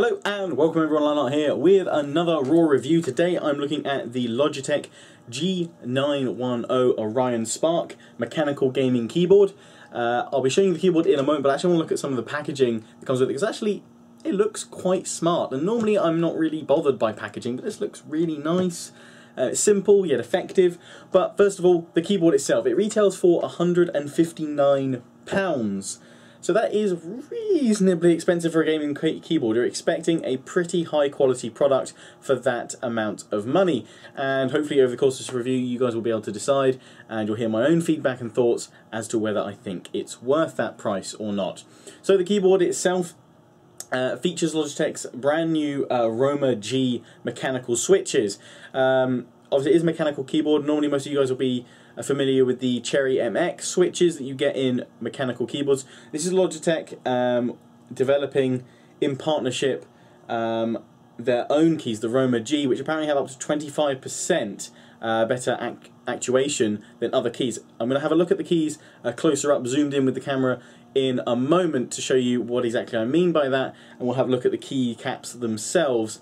Hello and welcome everyone, Lionheart here with another Raw review. Today I'm looking at the Logitech G910 Orion Spark mechanical gaming keyboard. I'll be showing you the keyboard in a moment, but I actually want to look at some of the packaging that comes with it, because actually it looks quite smart. And normally I'm not really bothered by packaging, but this looks really nice. It's simple yet effective. But first of all, the keyboard itself. It retails for £159. So that is reasonably expensive for a gaming keyboard. You're expecting a pretty high quality product for that amount of money. And hopefully over the course of this review you guys will be able to decide, and you'll hear my own feedback and thoughts as to whether I think it's worth that price or not. So the keyboard itself features Logitech's brand new Roma G mechanical switches. Obviously it is a mechanical keyboard. Normally most of you guys will be familiar with the Cherry MX switches that you get in mechanical keyboards. This is Logitech developing in partnership their own keys, the Roma G, which apparently have up to 25% better actuation than other keys. I'm going to have a look at the keys closer up, zoomed in with the camera in a moment to show you what exactly I mean by that, and we'll have a look at the key caps themselves.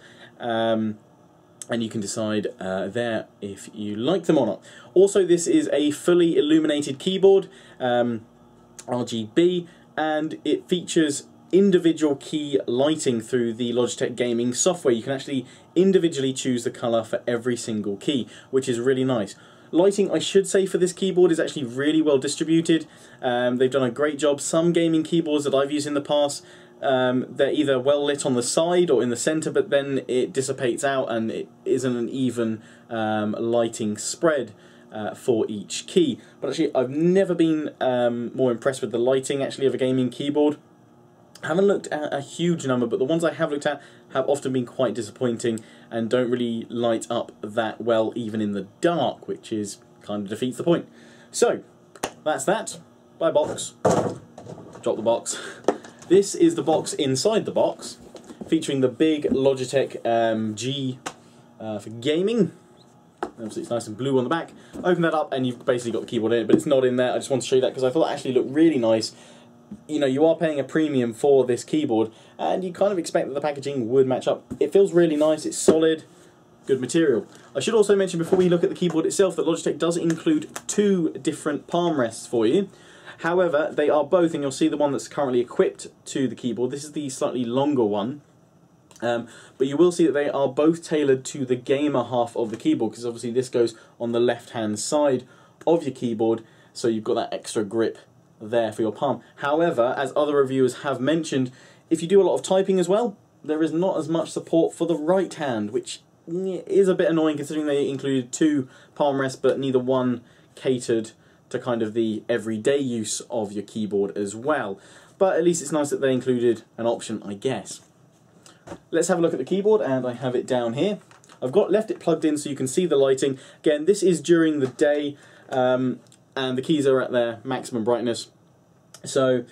And you can decide there if you like them or not. Also, this is a fully illuminated keyboard, RGB, and it features individual key lighting through the Logitech gaming software. You can actually individually choose the colour for every single key, which is really nice. Lighting, I should say, for this keyboard is actually really well distributed. They've done a great job. Some gaming keyboards that I've used in the past, they're either well lit on the side or in the centre, but then it dissipates out and it isn't an even lighting spread for each key. But actually I've never been more impressed with the lighting actually of a gaming keyboard. I haven't looked at a huge number, but the ones I have looked at have often been quite disappointing and don't really light up that well even in the dark, which is kind of defeats the point. So that's that. Bye box. Drop the box. This is the box inside the box, featuring the big Logitech G for gaming. Obviously it's nice and blue on the back. Open that up and you've basically got the keyboard in it, but it's not in there. I just want to show you that because I thought it actually looked really nice. You know, you are paying a premium for this keyboard, and you kind of expect that the packaging would match up. It feels really nice, it's solid, good material. I should also mention before we look at the keyboard itself that Logitech does include two different palm rests for you. However, they are both, and you'll see the one that's currently equipped to the keyboard. This is the slightly longer one. But you will see that they are both tailored to the gamer half of the keyboard, because obviously this goes on the left-hand side of your keyboard, so you've got that extra grip there for your palm. However, as other reviewers have mentioned, if you do a lot of typing as well, there is not as much support for the right hand, which is a bit annoying considering they included two palm rests, but neither one catered to kind of the everyday use of your keyboard as well. But at least it's nice that they included an option, I guess. Let's have a look at the keyboard, and I have it down here. I've left it plugged in so you can see the lighting. Again, this is during the day, and the keys are at their maximum brightness. So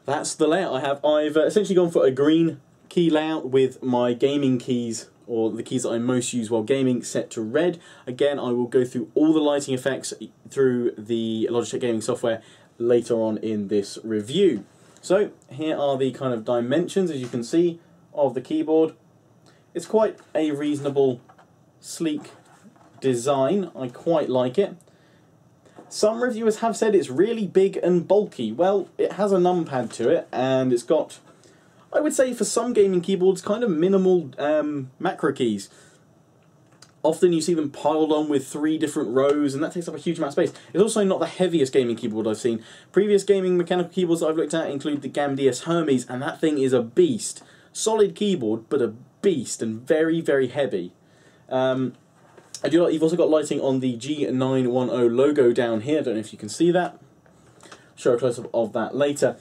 that's the layout I have. I've essentially gone for a green key layout with my gaming keys, or the keys that I most use while gaming, set to red. Again, I will go through all the lighting effects through the Logitech gaming software later on in this review. So here are the kind of dimensions, as you can see, of the keyboard. It's quite a reasonable, sleek design. I quite like it. Some reviewers have said it's really big and bulky. Well, it has a numpad to it, and it's got, I would say for some gaming keyboards, kind of minimal macro keys. Often you see them piled on with 3 different rows, and that takes up a huge amount of space. It's also not the heaviest gaming keyboard I've seen. Previous gaming mechanical keyboards that I've looked at include the Gamdius Hermes, and that thing is a beast. Solid keyboard, but a beast, and very, very heavy. You've also got lighting on the G910 logo down here. I don't know if you can see that. Show a close-up of that later.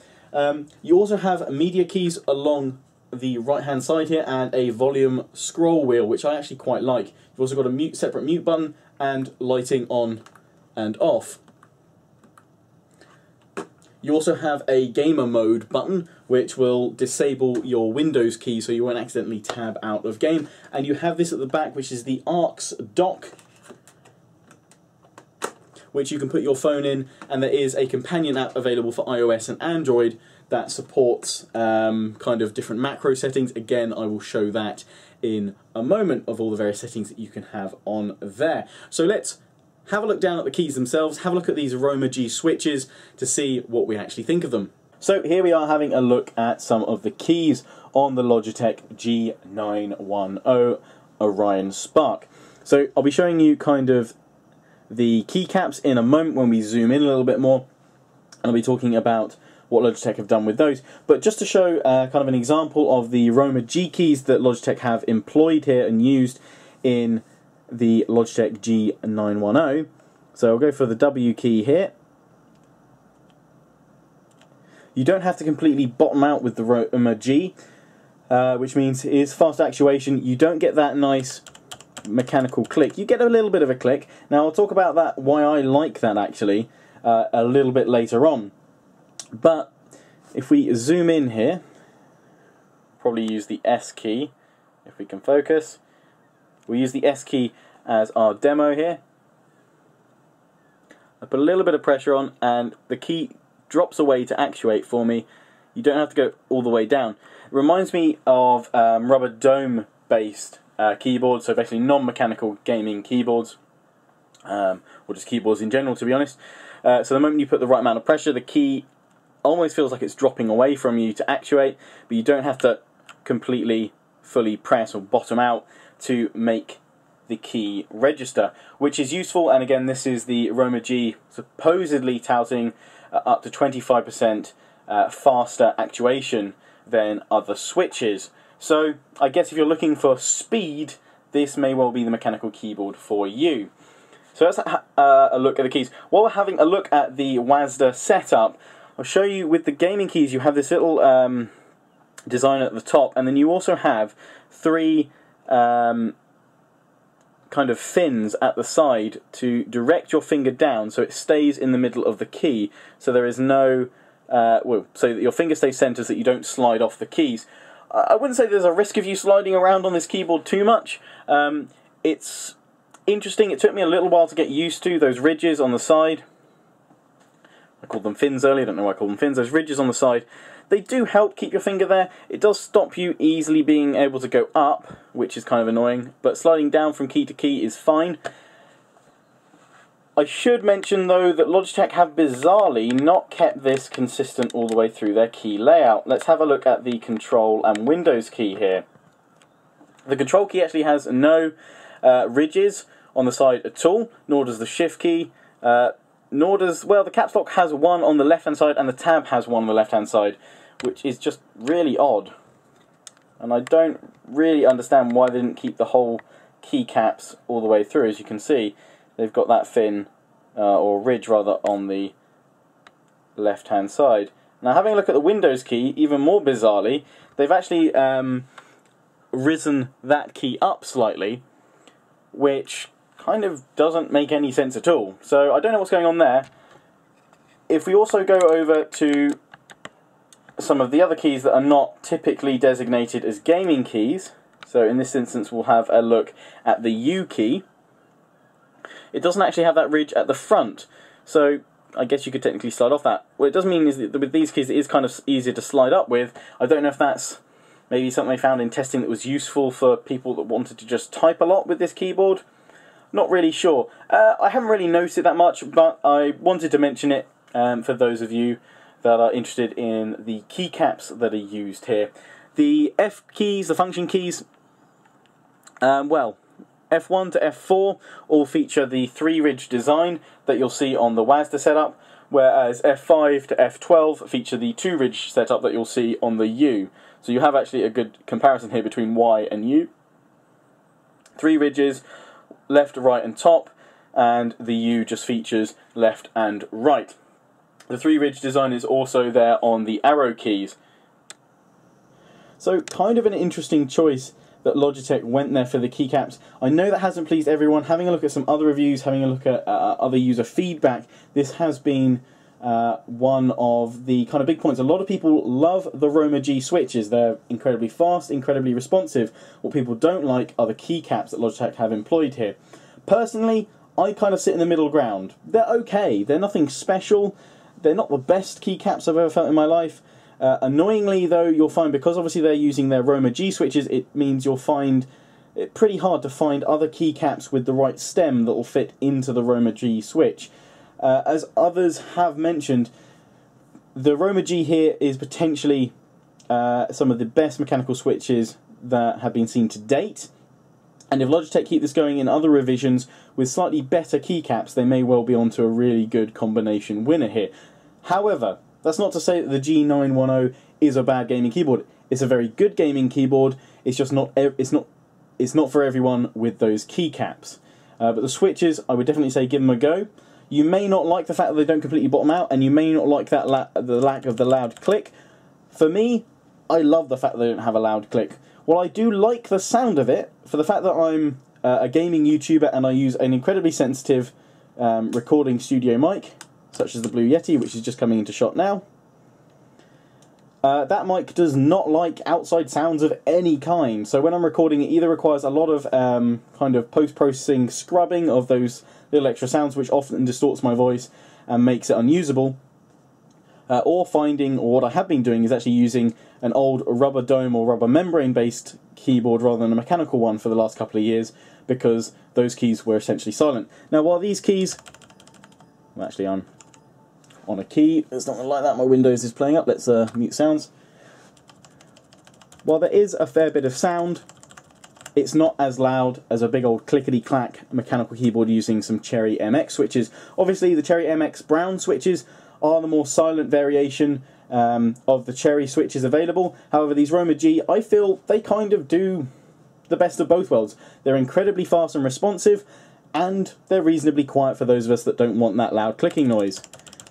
You also have media keys along the right-hand side here, and a volume scroll wheel, which I actually quite like. You've also got a separate mute button and lighting on and off. You also have a gamer mode button, which will disable your Windows key so you won't accidentally tab out of game. And you have this at the back, which is the ARX dock, which you can put your phone in, and there is a companion app available for iOS and Android that supports kind of different macro settings. Again, I will show that in a moment of all the various settings that you can have on there. So let's have a look down at the keys themselves, have a look at these Roma G switches to see what we actually think of them. So here we are having a look at some of the keys on the Logitech G910 Orion Spark. So I'll be showing you kind of the keycaps in a moment when we zoom in a little bit more, and I'll be talking about what Logitech have done with those. But just to show kind of an example of the Roma G keys that Logitech have employed here and used in the Logitech G910. So I'll go for the W key here. You don't have to completely bottom out with the Roma G, which means it is fast actuation. You don't get that nice mechanical click. You get a little bit of a click. Now I'll talk about that, why I like that actually, a little bit later on. But if we zoom in here, probably use the S key if we can focus. We'll use the S key as our demo here. I put a little bit of pressure on and the key drops away to actuate for me. You don't have to go all the way down. It reminds me of rubber dome based keyboards, so basically non-mechanical gaming keyboards, or just keyboards in general, to be honest. So the moment you put the right amount of pressure, the key almost feels like it's dropping away from you to actuate, but you don't have to completely fully press or bottom out to make the key register, which is useful. And again, this is the Roma G supposedly touting up to 25% faster actuation than other switches. So I guess if you're looking for speed, this may well be the mechanical keyboard for you. So let's a look at the keys. While we're having a look at the WASD setup, I'll show you with the gaming keys you have this little design at the top, and then you also have three kind of fins at the side to direct your finger down so it stays in the middle of the key, so there is no well, so that your finger stays centered so that you don't slide off the keys. I wouldn't say there's a risk of you sliding around on this keyboard too much. It's interesting. It took me a little while to get used to those ridges on the side. I called them fins earlier, I don't know why I called them fins. Those ridges on the side, they do help keep your finger there. It does stop you easily being able to go up, which is kind of annoying, but sliding down from key to key is fine. I should mention though that Logitech have bizarrely not kept this consistent all the way through their key layout. Let's have a look at the Control and Windows key here. The Control key actually has no ridges on the side at all, nor does the Shift key, nor does, well, the Caps Lock has one on the left hand side and the Tab has one on the left hand side, which is just really odd. And I don't really understand why they didn't keep the whole keycaps all the way through. As you can see, they've got that fin, or ridge rather, on the left hand side. Now having a look at the Windows key, even more bizarrely, they've actually risen that key up slightly, which kind of doesn't make any sense at all. So I don't know what's going on there. If we also go over to some of the other keys that are not typically designated as gaming keys, so in this instance we'll have a look at the U key. It doesn't actually have that ridge at the front, so I guess you could technically slide off that. What it does mean is that with these keys it is kind of easier to slide up with. I don't know if that's maybe something they found in testing that was useful for people that wanted to just type a lot with this keyboard. Not really sure. I haven't really noticed it that much, but I wanted to mention it for those of you that are interested in the keycaps that are used here. The F keys, the function keys, well, F1 to F4 all feature the 3-ridge design that you'll see on the WASD setup, whereas F5 to F12 feature the 2-ridge setup that you'll see on the U. So you have actually a good comparison here between Y and U. 3 ridges, left, right and top, and the U just features left and right. The 3-ridge design is also there on the arrow keys. So kind of an interesting choice that Logitech went there for the keycaps. I know that hasn't pleased everyone. Having a look at some other reviews, having a look at other user feedback, this has been one of the kind of big points. A lot of people love the Roma G switches. They're incredibly fast, incredibly responsive. What people don't like are the keycaps that Logitech have employed here. Personally, I kind of sit in the middle ground. They're okay. They're nothing special. They're not the best keycaps I've ever felt in my life. Annoyingly though, you'll find, because obviously they're using their Roma G switches, it means you'll find it pretty hard to find other keycaps with the right stem that will fit into the Roma G switch. As others have mentioned, the Roma G here is potentially some of the best mechanical switches that have been seen to date. And if Logitech keep this going in other revisions with slightly better keycaps, they may well be onto a really good combination winner here. However, that's not to say that the G910 is a bad gaming keyboard. It's a very good gaming keyboard. It's just not for everyone with those keycaps. But the switches, I would definitely say give them a go. You may not like the fact that they don't completely bottom out, and you may not like that the lack of the loud click. For me, I love the fact that they don't have a loud click. While I do like the sound of it, for the fact that I'm a gaming YouTuber and I use an incredibly sensitive recording studio mic, such as the Blue Yeti, which is just coming into shot now, that mic does not like outside sounds of any kind. So when I'm recording, it either requires a lot of kind of post-processing scrubbing of those little extra sounds, which often distorts my voice and makes it unusable, or what I have been doing is actually using an old rubber dome or rubber membrane based keyboard rather than a mechanical one for the last couple of years, because those keys were essentially silent. Now while these keys, well, actually I'm on a key, it's not going to like that, my Windows is playing up, let's mute sounds. While there is a fair bit of sound, it's not as loud as a big old clickety-clack mechanical keyboard using some Cherry MX switches. Obviously the Cherry MX brown switches are the more silent variation of the Cherry switches available. However, these Roma G, I feel they kind of do the best of both worlds. They're incredibly fast and responsive, and they're reasonably quiet for those of us that don't want that loud clicking noise.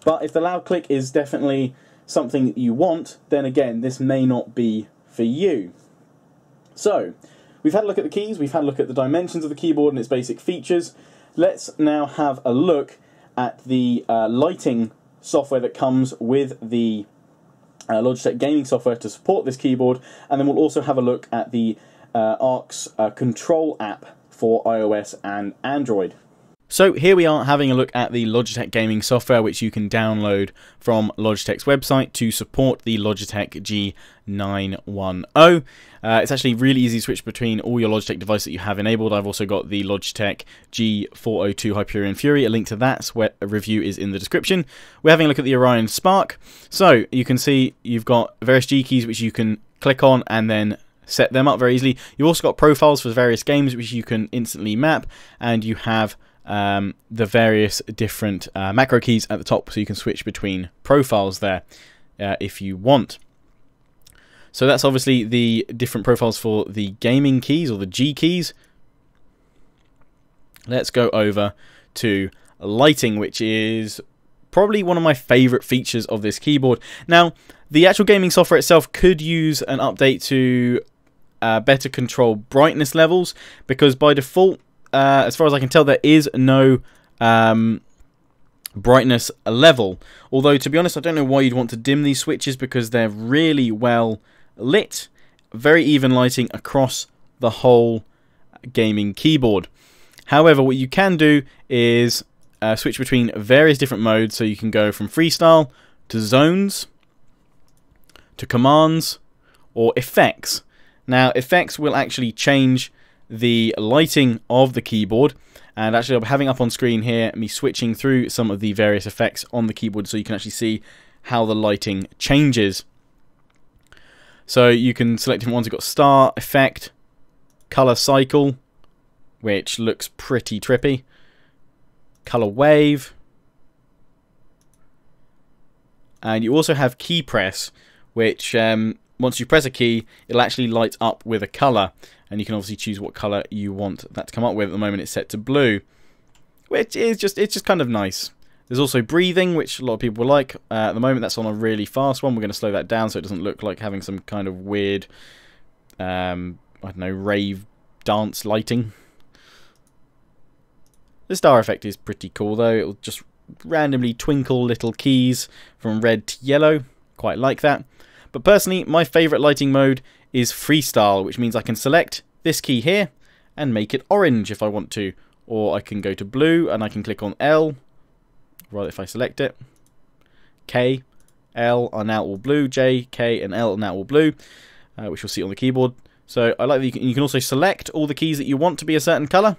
But if the loud click is definitely something that you want, then again, this may not be for you. So, we've had a look at the keys, we've had a look at the dimensions of the keyboard and its basic features. Let's now have a look at the lighting software that comes with the Logitech gaming software to support this keyboard, and then we'll also have a look at the ARC's control app for iOS and Android. So here we are having a look at the Logitech gaming software, which you can download from Logitech's website to support the Logitech G910. It's actually really easy to switch between all your Logitech devices that you have enabled. I've also got the Logitech G402 Hyperion Fury. A link to that review is in the description. We're having a look at the Orion Spark. So you can see you've got various G keys which you can click on and then set them up very easily. You've also got profiles for various games which you can instantly map, and you have the various different macro keys at the top, so you can switch between profiles there if you want. So that's obviously the different profiles for the gaming keys, or the G keys. Let's go over to lighting, which is probably one of my favourite features of this keyboard. Now, the actual gaming software itself could use an update to better control brightness levels, because by default, as far as I can tell, there is no brightness level. Although, to be honest, I don't know why you'd want to dim these switches, because they're really well lit. Very even lighting across the whole gaming keyboard. However, what you can do is switch between various different modes, so you can go from freestyle to zones to commands or effects. Now, effects will actually change the lighting of the keyboard, and actually I'm having up on screen here me switching through some of the various effects on the keyboard, so you can actually see how the lighting changes. So you can select different ones. You've got star, effect, color cycle, which looks pretty trippy, color wave, and you also have key press, which once you press a key, it'll actually light up with a color, and you can obviously choose what color you want that to come up with. At the moment, it's set to blue, which is just kind of nice. There's also breathing, which a lot of people like. At the moment, that's on a really fast one. We're going to slow that down so it doesn't look like having some kind of weird, I don't know, rave dance lighting. The star effect is pretty cool, though. It'll just randomly twinkle little keys from red to yellow. Quite like that. But personally, my favourite lighting mode is freestyle, which means I can select this key here and make it orange if I want to. Or I can go to blue and I can click on L, right, if I select it, K, L are now all blue, J, K, and L are now all blue, which you'll see on the keyboard. So I like that you can also select all the keys that you want to be a certain colour.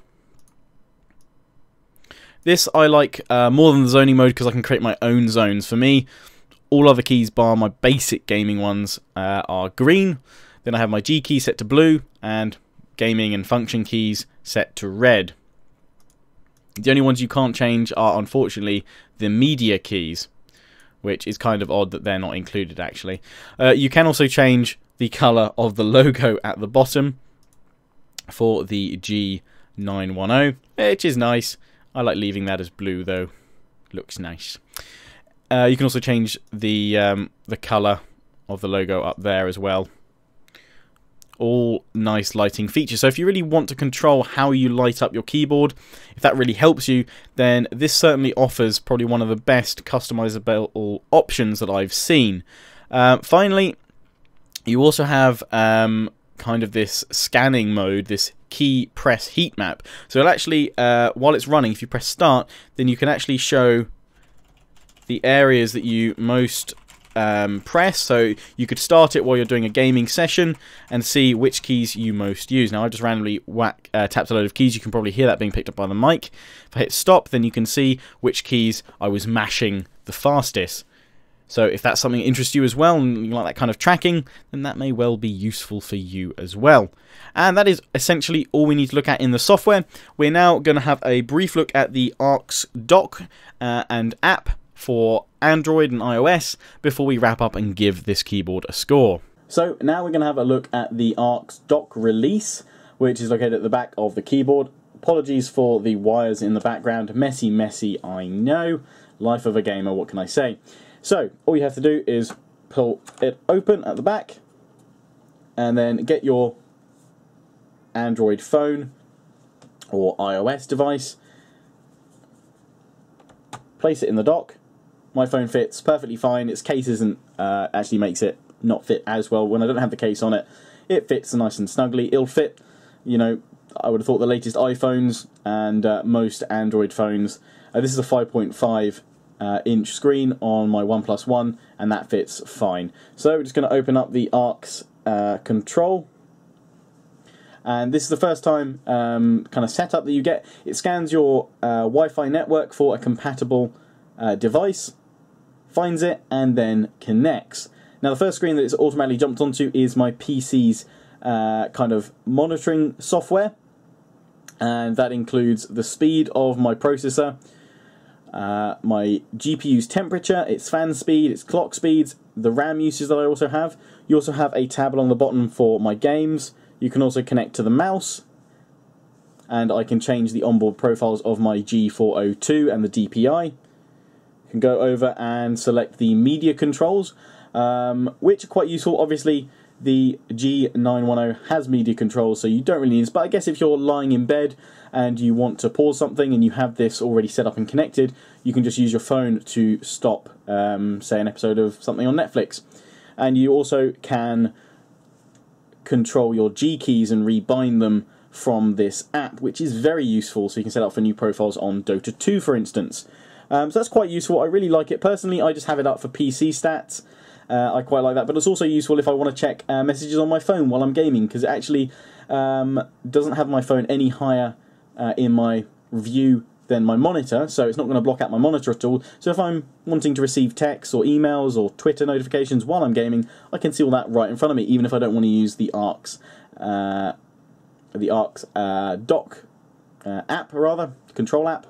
This I like more than the zoning mode because I can create my own zones. For me, all other keys bar my basic gaming ones are green. Then I have my G key set to blue and gaming and function keys set to red. The only ones you can't change are, unfortunately, the media keys, which is kind of odd that they're not included, actually. You can also change the colour of the logo at the bottom for the G910, which is nice. I like leaving that as blue, though. Looks nice. You can also change the colour of the logo up there as well. All nice lighting features. So if you really want to control how you light up your keyboard, if that really helps you, then this certainly offers probably one of the best customizable options that I've seen. Finally, you also have kind of this scanning mode, this key press heat map. So it'll actually, while it's running, if you press start, then you can actually show the areas that you most press. So you could start it while you're doing a gaming session and see which keys you most use. Now I've just randomly tapped a load of keys. You can probably hear that being picked up by the mic. If I hit stop, then you can see which keys I was mashing the fastest. So if that's something that interests you as well, and you like that kind of tracking, then that may well be useful for you as well. And that is essentially all we need to look at in the software. We're now going to have a brief look at the ARX dock and app for Android and iOS before we wrap up and give this keyboard a score. So now we're going to have a look at the ARX dock release, which is located at the back of the keyboard. Apologies for the wires in the background. Messy, messy, I know. Life of a gamer, what can I say? So all you have to do is pull it open at the back and then get your Android phone or iOS device, place it in the dock. My phone fits perfectly fine. Its case isn't actually makes it not fit as well. When I don't have the case on it, it fits nice and snugly. It'll fit, you know, I would have thought the latest iPhones and most Android phones. This is a 5.5 inch screen on my OnePlus One, and that fits fine. So we're just going to open up the ARX control. And this is the first time kind of setup that you get. It scans your Wi-Fi network for a compatible device, finds it, and then connects. Now the first screen that it's automatically jumped onto is my PC's kind of monitoring software, and that includes the speed of my processor, my GPU's temperature, its fan speed, its clock speeds, the RAM usage that I also have. You also have a tab along the bottom for my games. You can also connect to the mouse, and I can change the onboard profiles of my G402 and the DPI. Can go over and select the media controls, which are quite useful. Obviously the G910 has media controls, so you don't really need this, but I guess if you're lying in bed and you want to pause something and you have this already set up and connected, you can just use your phone to stop, say, an episode of something on Netflix. And you also can control your G keys and rebind them from this app, which is very useful, so you can set up for new profiles on Dota 2, for instance. So that's quite useful. I really like it. Personally, I just have it up for PC stats. I quite like that, but it's also useful if I want to check messages on my phone while I'm gaming, because it actually doesn't have my phone any higher in my view than my monitor, so it's not going to block out my monitor at all. So if I'm wanting to receive texts or emails or Twitter notifications while I'm gaming, I can see all that right in front of me, even if I don't want to use the ARX dock app, rather, control app.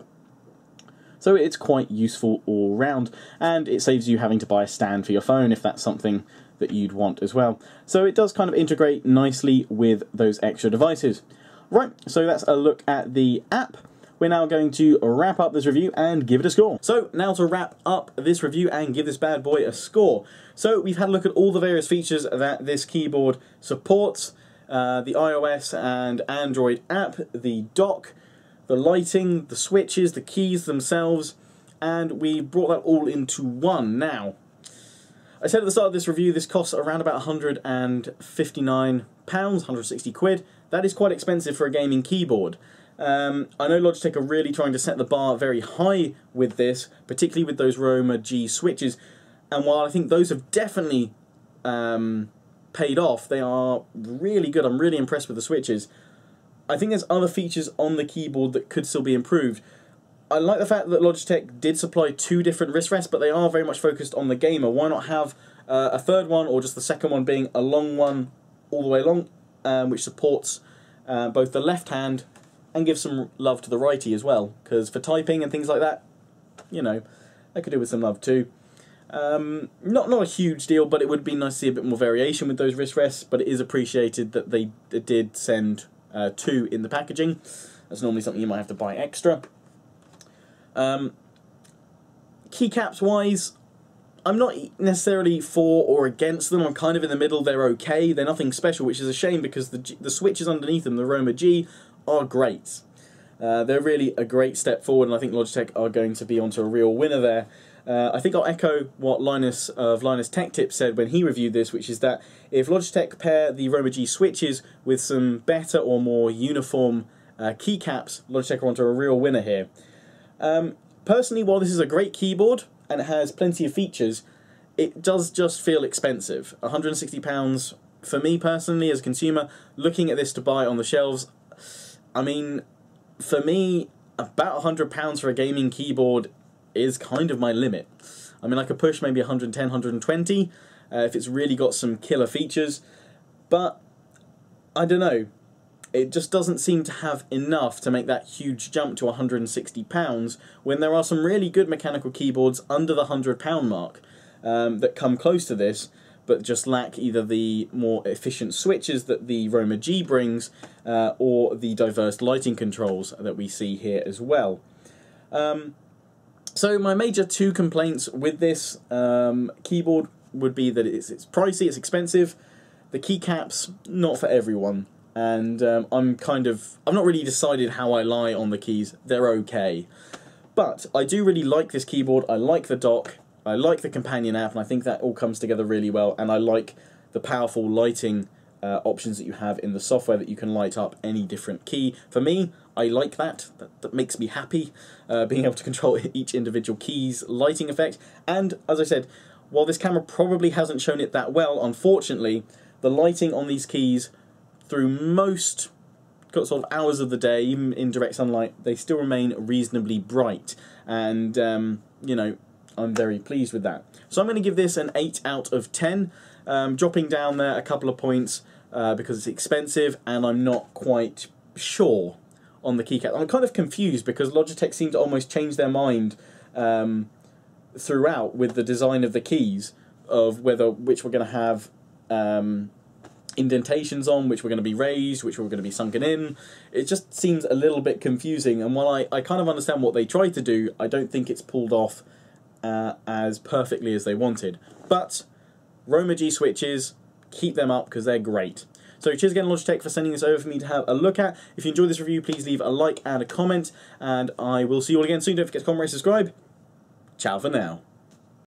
So it's quite useful all round, and it saves you having to buy a stand for your phone if that's something that you'd want as well. So it does kind of integrate nicely with those extra devices. Right, so that's a look at the app. We're now going to wrap up this review and give it a score. So now to wrap up this review and give this bad boy a score. So we've had a look at all the various features that this keyboard supports, the iOS and Android app, the dock, the lighting, the switches, the keys themselves, and we brought that all into one. Now, I said at the start of this review this costs around about £159, 160 quid. That is quite expensive for a gaming keyboard. I know Logitech are really trying to set the bar very high with this, particularly with those Roma G switches. And while I think those have definitely paid off, they are really good. I'm really impressed with the switches. I think there's other features on the keyboard that could still be improved. I like the fact that Logitech did supply 2 different wrist rests, but they are very much focused on the gamer. Why not have a third one, or just the second one being a long one all the way along, which supports both the left hand and gives some love to the righty as well, because for typing and things like that, you know, I could do with some love too. Not a huge deal, but it would be nice to see a bit more variation with those wrist rests, but it is appreciated that they did send 2 in the packaging. That's normally something you might have to buy extra. Keycaps wise, I'm not necessarily for or against them. I'm kind of in the middle. They're okay. They're nothing special, which is a shame because the switches underneath them, the Roma G, are great. They're really a great step forward, and I think Logitech are going to be onto a real winner there. I think I'll echo what Linus of Linus Tech Tips said when he reviewed this, which is that if Logitech pair the Roma G switches with some better or more uniform keycaps, Logitech are onto a real winner here. Personally, while this is a great keyboard and it has plenty of features, it does just feel expensive. £160 for me personally as a consumer, looking at this to buy on the shelves, I mean, for me, about £100 for a gaming keyboard is kind of my limit. I mean, I could push maybe 110, 120 if it's really got some killer features, but I don't know. It just doesn't seem to have enough to make that huge jump to £160 when there are some really good mechanical keyboards under the £100 mark that come close to this, but just lack either the more efficient switches that the Roma G brings or the diverse lighting controls that we see here as well. So my major 2 complaints with this keyboard would be that it's pricey, it's expensive, the keycaps, not for everyone. And I'm not really decided how I lie on the keys. They're okay. But I do really like this keyboard. I like the dock. I like the companion app, and I think that all comes together really well. And I like the powerful lighting options that you have in the software, that you can light up any different key. For me, I like that. That makes me happy, being able to control each individual key's lighting effect. And, as I said, while this camera probably hasn't shown it that well, unfortunately, the lighting on these keys through most sort of hours of the day, even in direct sunlight, they still remain reasonably bright, and you know, I'm very pleased with that. So I'm going to give this an 8 out of 10, dropping down there a couple of points because it's expensive and I'm not quite sure on the keycap. I'm kind of confused because Logitech seem to almost change their mind throughout with the design of the keys, of which we're going to have indentations on, which were going to be raised, which were going to be sunken in. It just seems a little bit confusing, and while I kind of understand what they tried to do, I don't think it's pulled off as perfectly as they wanted. But Roma G switches, keep them up because they're great. So cheers again Logitech for sending this over for me to have a look at. If you enjoyed this review, please leave a like and a comment, and I will see you all again soon. Don't forget to comment, rate, subscribe. Ciao for now.